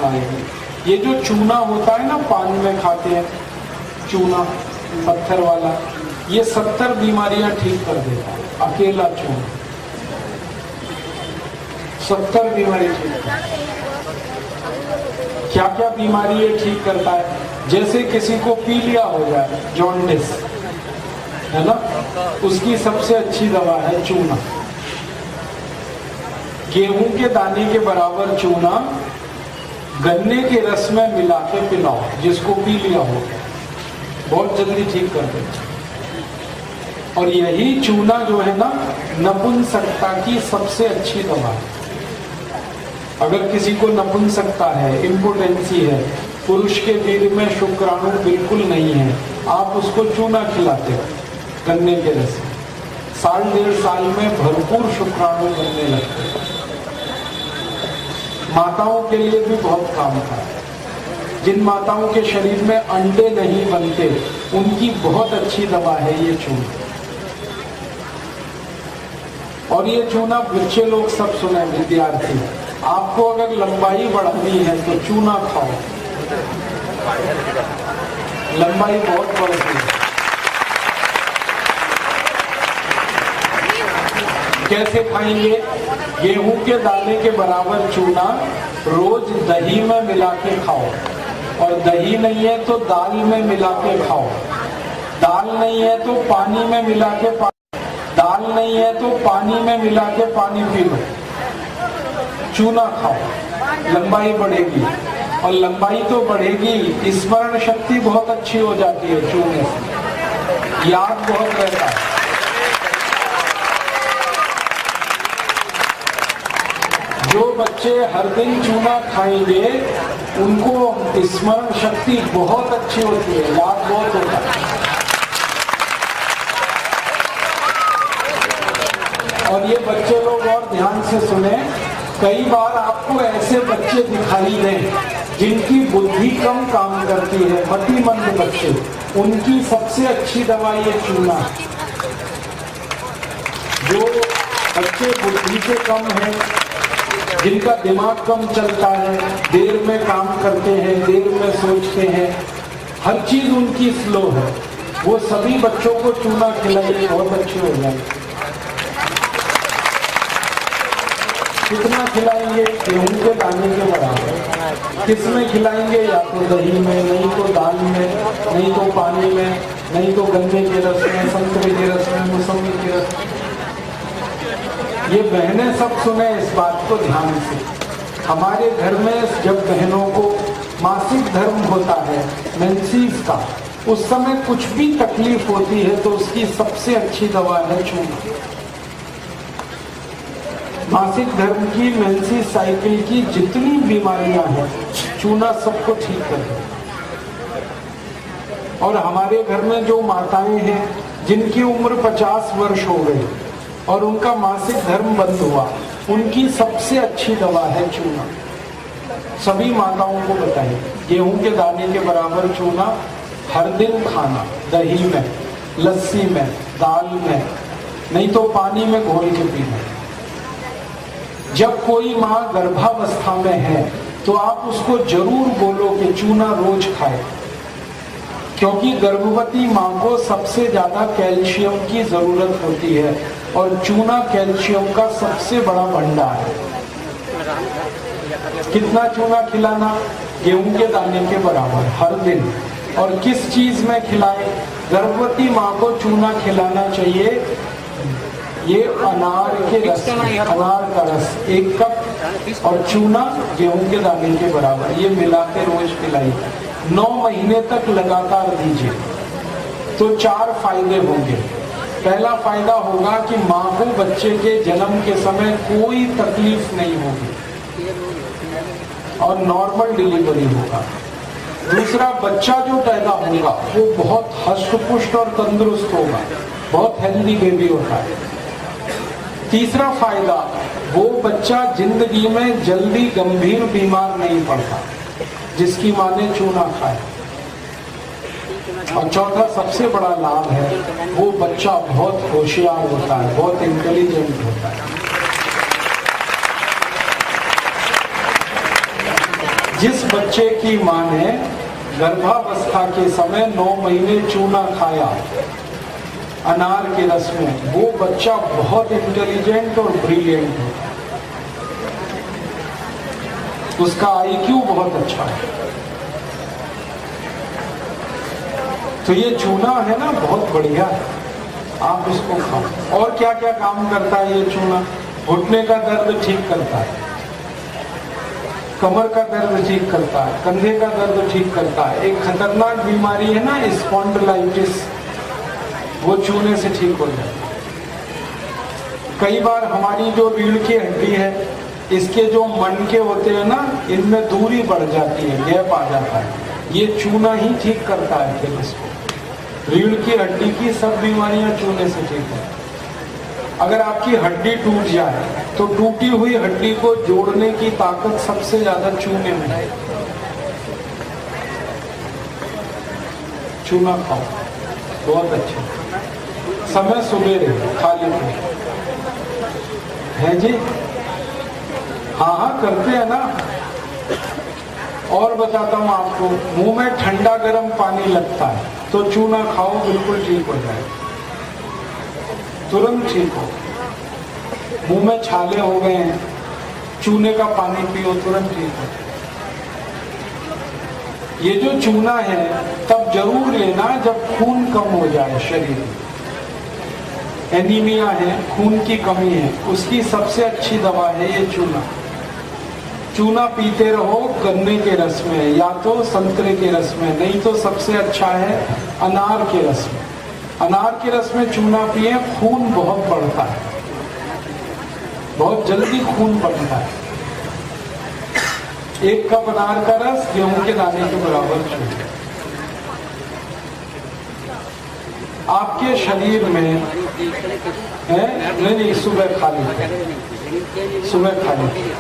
काम आएगी। ये जो चूना होता है ना, पान में खाते हैं चूना पत्थर वाला, ये 70 बीमारियां ठीक कर देता है, अकेला चूना 70 बीमारी ठीक करता है। क्या क्या बीमारी ये ठीक करता है? जैसे किसी को पीलिया हो जाए, जॉन्डिस है ना, उसकी सबसे अच्छी दवा है चूना। गेहूं के दाने के बराबर चूना गन्ने के रस में मिला के पिलाओ, जिसको पीलिया हो, बहुत जल्दी ठीक कर देता है। और यही चूना जो है ना, नपुंसकता की सबसे अच्छी दवा है। अगर किसी को नपुंसकता है, इम्पोटेंसी है, पुरुष के वीर्य में शुक्राणु बिल्कुल नहीं है, आप उसको चूना खिलाते हो गन्ने के रस में, 1.5 साल में भरपूर शुक्राणु बनने लगते हैं। माताओं के लिए भी बहुत काम का है। जिन माताओं के शरीर में अंडे नहीं बनते, उनकी बहुत अच्छी दवा है ये चूना। और ये चूना बच्चे लोग सब सुने, विद्यार्थी, आपको अगर लंबाई बढ़ानी है तो चूना खाओ, लंबाई बहुत बढ़ती है। कैसे खाएंगे? गेहूं के दाने के बराबर चूना रोज दही में मिला के खाओ, और दही नहीं है तो दाल में मिला के खाओ, दाल नहीं है तो पानी में मिला के दाल नहीं है तो पानी में मिला के पानी पी लो, चूना खाओ, लंबाई बढ़ेगी। और लंबाई तो बढ़ेगी, स्मरण शक्ति बहुत अच्छी हो जाती है चूने से, याद बहुत रहता है। जो बच्चे हर दिन चूना खाएंगे, उनको स्मरण शक्ति बहुत अच्छी होती है, याद बहुत होता है। और ये बच्चे लोग और ध्यान से सुने, कई बार आपको ऐसे बच्चे दिखाई दें जिनकी बुद्धि कम काम करती है, मतिमंद बच्चे, उनकी सबसे अच्छी दवा ये चूना है। जो बच्चे बुद्धि से कम है, जिनका दिमाग कम चलता है, देर में काम करते हैं, देर में सोचते हैं, हर चीज उनकी स्लो है, वो सभी बच्चों को चूना खिलाइए, बहुत अच्छे हो जाएंगे। कितना खिलाएंगे? गेहूं के दाने के बराबर। किसमें खिलाएंगे? या तो दही में, नहीं तो दाल में, नहीं तो पानी में, नहीं तो गन्ने के रस में, संतरे के रस में, मौसमी के रस में। ये बहनें सब सुने इस बात को ध्यान से। हमारे घर में जब बहनों को मासिक धर्म होता है, मेंसेस का, उस समय कुछ भी तकलीफ होती है तो उसकी सबसे अच्छी दवा है चूना। मासिक धर्म की, मेंसेस साइकिल की जितनी बीमारियां हैं, चूना सबको ठीक कर देता। और हमारे घर में जो माताएं हैं जिनकी उम्र 50 वर्ष हो गई और उनका मासिक धर्म बंद हुआ, उनकी सबसे अच्छी दवा है चूना। सभी माताओं को बताइए, गेहूं के दाने के बराबर चूना हर दिन खाना, दही में, लस्सी में, दाल में, नहीं तो पानी में घोल के पीना। जब कोई माँ गर्भावस्था में है तो आप उसको जरूर बोलो कि चूना रोज खाए, क्योंकि गर्भवती माँ को सबसे ज्यादा कैल्शियम की जरूरत होती है और चूना कैल्शियम का सबसे बड़ा भंडार है। कितना चूना खिलाना? गेहूं के दाने के बराबर हर दिन। और किस चीज में खिलाए? गर्भवती माँ को चूना खिलाना चाहिए ये अनार के रस, अनार का रस 1 कप और चूना गेहूं के दाने के बराबर, ये मिला के रोज पिलाइए। 9 महीने तक लगातार दीजिए तो 4 फायदे होंगे। पहला फायदा होगा कि माँ को बच्चे के जन्म के समय कोई तकलीफ नहीं होगी और नॉर्मल डिलीवरी होगा। दूसरा, बच्चा जो पैदा होगा वो बहुत हष्ट-पुष्ट और तंदुरुस्त होगा, बहुत हेल्दी बेबी होता है। तीसरा फायदा, वो बच्चा जिंदगी में जल्दी गंभीर बीमार नहीं पड़ता जिसकी माँ ने चूना खाया। और चौथा सबसे बड़ा लाभ है, वो बच्चा बहुत होशियार होता है, बहुत इंटेलिजेंट होता है। जिस बच्चे की मां ने गर्भावस्था के समय 9 महीने चूना खाया अनार के रस में, वो बच्चा बहुत इंटेलिजेंट और ब्रिलियंट है, उसका आईक्यू बहुत अच्छा है। तो ये चूना है ना, बहुत बढ़िया है, आप इसको खाओ। और क्या क्या काम करता है ये चूना? घुटने का दर्द ठीक करता है, कमर का दर्द ठीक करता है, कंधे का दर्द ठीक करता है। एक खतरनाक बीमारी है ना स्पॉन्डिलाइटिस, वो चूने से ठीक हो जाता है। कई बार हमारी जो रीढ़ की हड्डी है, इसके जो मनके होते हैं ना, इनमें दूरी बढ़ जाती है, गैप आ जाता है, ये चूना ही ठीक करता है। फिर इसको रीढ़ की हड्डी की सब बीमारियां चूने से ठीक है। अगर आपकी हड्डी टूट जाए तो टूटी हुई हड्डी को जोड़ने की ताकत सबसे ज्यादा चूने में है। चूना खाओ, बहुत अच्छा। समय सुबेरे खाली है जी, हाँ हाँ करते हैं ना। और बताता हूं आपको, मुंह में ठंडा गर्म पानी लगता है तो चूना खाओ, बिल्कुल ठीक हो जाए, तुरंत ठीक हो। मुंह में छाले हो गए हैं, चूने का पानी पियो, तुरंत ठीक हो। ये जो चूना है तब जरूर लेना जब खून कम हो जाए शरीर में, एनीमिया है, खून की कमी है, उसकी सबसे अच्छी दवा है ये चूना। चूना पीते रहो गन्ने के रस में या तो संतरे के रस में, नहीं तो सबसे अच्छा है अनार के रस में। अनार के रस में चूना पिए, खून बहुत बढ़ता है, बहुत जल्दी खून बढ़ता है। 1 कप अनार का रस गेहूं के दाने के बराबर चूना। आपके शरीर में है नहीं, सुबह खा लीजिए, सुबह खा लीजिए।